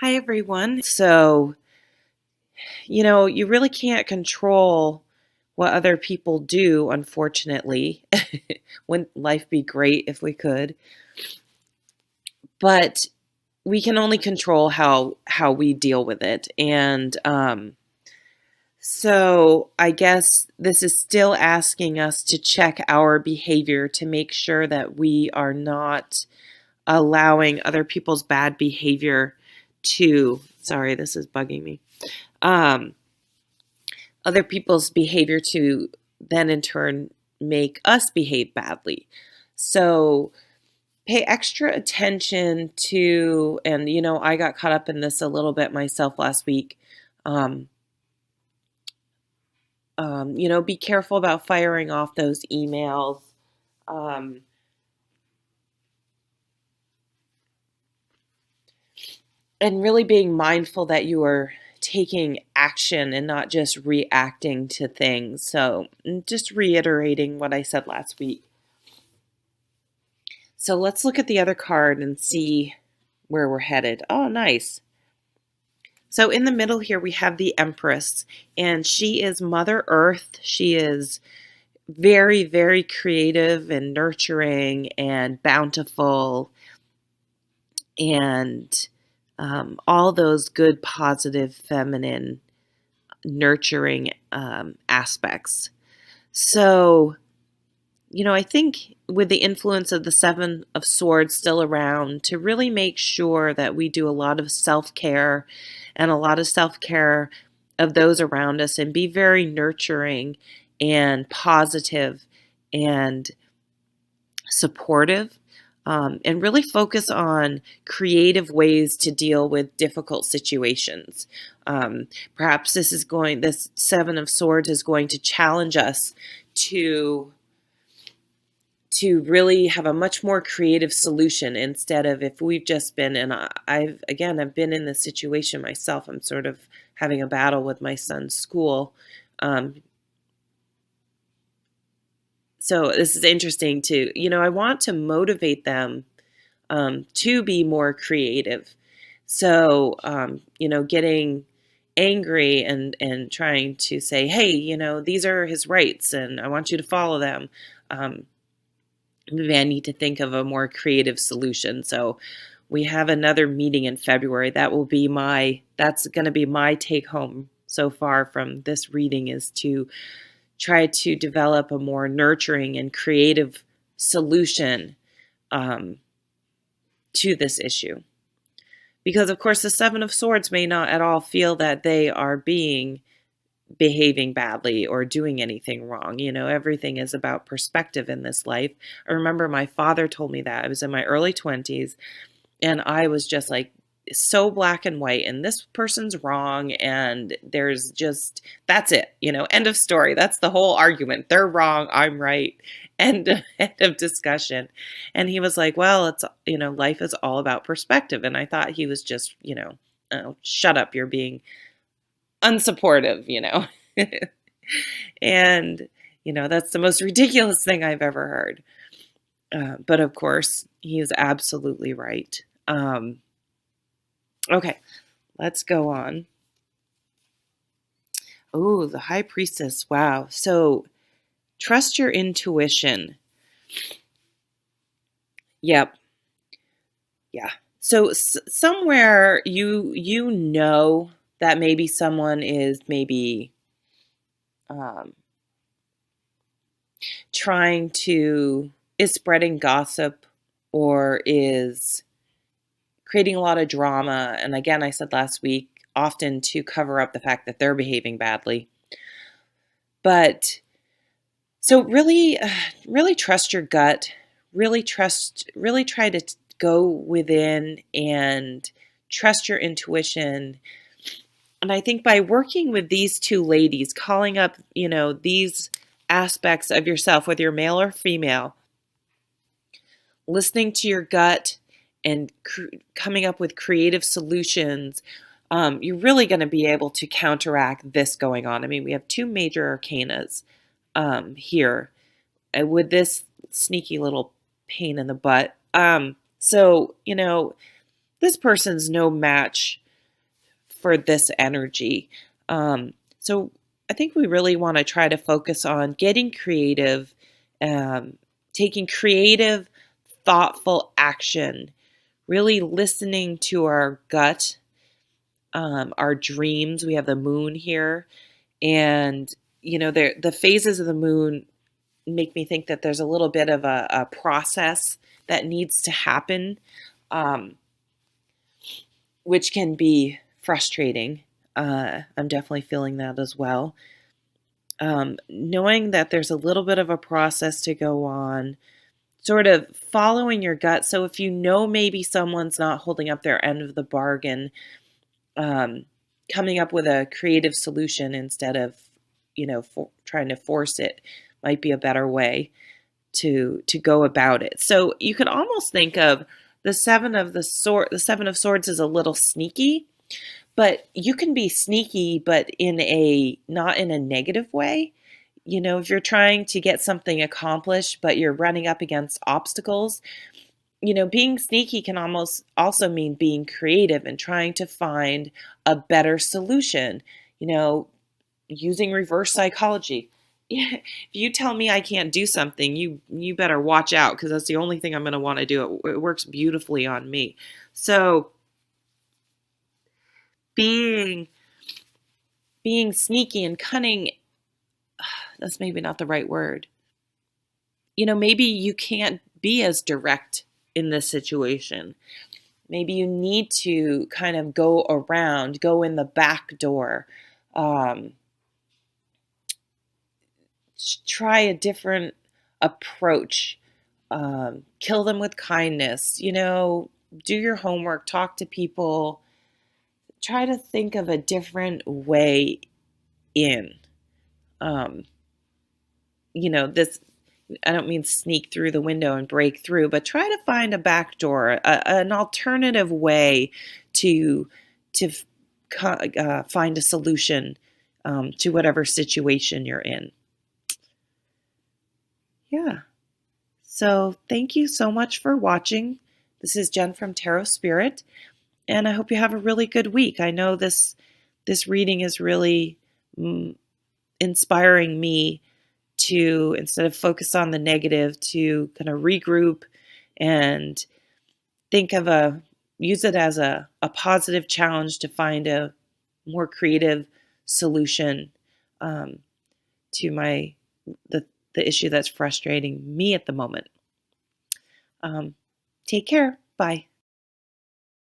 Hi, everyone. So, you really can't control what other people do, unfortunately. Wouldn't life be great if we could? But we can only control how we deal with it. And I guess this is still asking us to check our behavior to make sure that we are not allowing other people's bad behavior to, sorry, this is bugging me. Um, Other people's behavior to then in turn make us behave badly. So pay extra attention to, and I got caught up in this a little bit myself last week. Um, be careful about firing off those emails. Um, and really being mindful that you are taking action and not just reacting to things. So, just reiterating what I said last week. So let's look at the other card and see where we're headed. Oh, nice. So in the middle here, we have the Empress, and she is Mother Earth. She is very, very creative and nurturing and bountiful and all those good, positive, feminine, nurturing aspects. So, I think with the influence of the Seven of Swords still around, to really make sure that we do a lot of self care and a lot of self care of those around us and be very nurturing and positive and supportive. And really focus on creative ways to deal with difficult situations. Perhaps this Seven of Swords is going to challenge us to really have a much more creative solution instead of if we've just been, and I've been in this situation myself. I'm sort of having a battle with my son's school. Um, so this is interesting too. I want to motivate them to be more creative. So, getting angry and trying to say, hey, these are his rights and I want you to follow them. Maybe I need to think of a more creative solution. So we have another meeting in February. That's going to be my take home so far from this reading, is to try to develop a more nurturing and creative solution um, to this issue. Because of course the Seven of Swords may not at all feel that they are behaving badly or doing anything wrong. Everything is about perspective in this life. I remember my father told me that. I was in my early 20s and I was just like so black and white, and this person's wrong, and that's it, end of story. That's the whole argument. They're wrong, I'm right. End of discussion. And he was like, well, it's, life is all about perspective. And I thought he was just, oh, shut up, you're being unsupportive. And, that's the most ridiculous thing I've ever heard. But of course, he is absolutely right. Okay, let's go on. Oh, the High Priestess. Wow. So trust your intuition. Yep. Yeah. So somewhere you know that maybe someone is maybe um, is spreading gossip or is creating a lot of drama. And again, I said last week, often to cover up the fact that they're behaving badly. But so really, really trust your gut. Really try to go within and trust your intuition. And I think by working with these two ladies, calling up, these aspects of yourself, whether you're male or female, listening to your gut and coming up with creative solutions, you're really going to be able to counteract this going on. I mean, we have two major arcanas here with this sneaky little pain in the butt. So, this person's no match for this energy. So I think we really want to try to focus on getting creative, um, taking creative, thoughtful action, really listening to our gut, our dreams. We have the moon here, and the phases of the moon make me think that there's a little bit of a process that needs to happen, um, which can be frustrating. I'm definitely feeling that as well. Knowing that there's a little bit of a process to go on, sort of following your gut. So if you know maybe someone's not holding up their end of the bargain, um, coming up with a creative solution instead of, trying to force it might be a better way to go about it. So you could almost think of the seven of swords is a little sneaky, but you can be sneaky, but not in a negative way. If you're trying to get something accomplished, but you're running up against obstacles, being sneaky can almost also mean being creative and trying to find a better solution, using reverse psychology. If you tell me I can't do something, you better watch out, because that's the only thing I'm going to want to do. It works beautifully on me. So being sneaky and cunning, that's maybe not the right word. Maybe you can't be as direct in this situation. Maybe you need to kind of go around, go in the back door, um, try a different approach, kill them with kindness, do your homework, talk to people, try to think of a different way in. Um, this, I don't mean sneak through the window and break through, but try to find a back door, an alternative way to to find a solution to whatever situation you're in. Yeah. So thank you so much for watching. This is Jen from Tarot Spirit, and I hope you have a really good week. I know this reading is really inspiring me to, instead of focus on the negative, to kind of regroup and use it as a positive challenge to find a more creative solution to the issue that's frustrating me at the moment. Take care. Bye.